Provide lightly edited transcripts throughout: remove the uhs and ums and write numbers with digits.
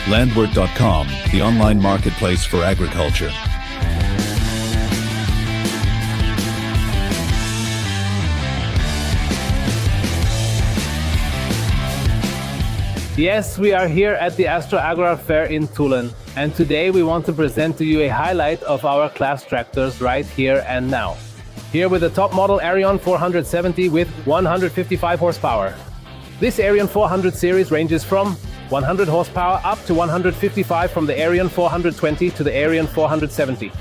Landwort.com, the online marketplace for agriculture. Yes, we are here at the Astro Agrar Fair in Tulen, and today we want to present to you a highlight of our CLAAS tractors right here and now. Here with the top model Arion 470 with 155 horsepower. This Arion 400 series ranges from 100 horsepower up to 155 from the Arion 420 to the Arion 470.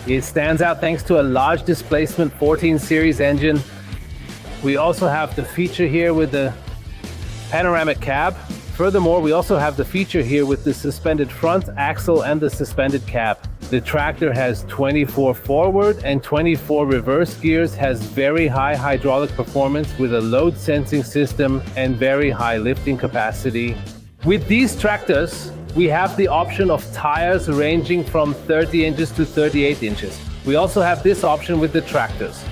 It stands out thanks to a large displacement 14 series engine. We also have the feature here with the panoramic cab. Furthermore, we also have the feature here with the suspended front axle and the suspended cab. The tractor has 24 forward and 24 reverse gears, has very high hydraulic performance with a load sensing system and very high lifting capacity. With these tractors, we have the option of tires ranging from 30 inches to 38 inches. We also have this option with the tractors.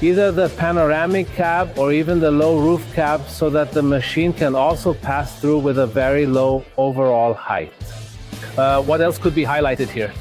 Either the panoramic cab or even the low roof cab, so that the machine can also pass through with a very low overall height. What else could be highlighted here?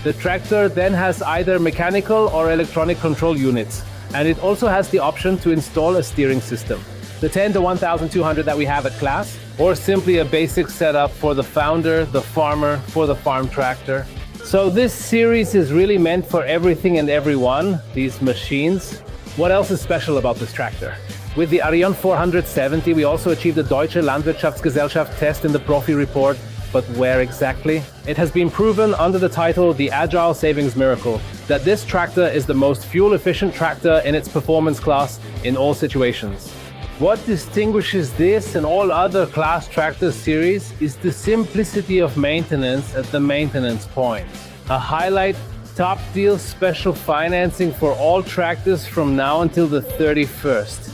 The tractor then has either mechanical or electronic control units, and it also has the option to install a steering system. The 10 to 1200 that we have at CLAAS, or simply a basic setup for the founder, the farmer, for the farm tractor. So this series is really meant for everything and everyone, these machines. What else is special about this tractor? With the Arion 470, we also achieved the Deutsche Landwirtschaftsgesellschaft test in the Profi report. But where exactly? It has been proven under the title The Agile Savings Miracle that this tractor is the most fuel-efficient tractor in its performance class in all situations. What distinguishes this and all other CLAAS tractor series is the simplicity of maintenance at the maintenance point. A highlight, top deal special financing for all tractors from now until the 31st.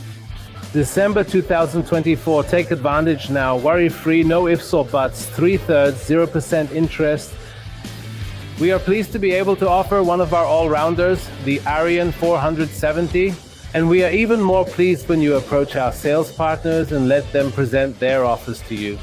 December 2024, take advantage now, worry-free, no ifs or buts, 3/3, 0% interest. We are pleased to be able to offer one of our all-rounders, the Arion 470, and we are even more pleased when you approach our sales partners and let them present their offers to you.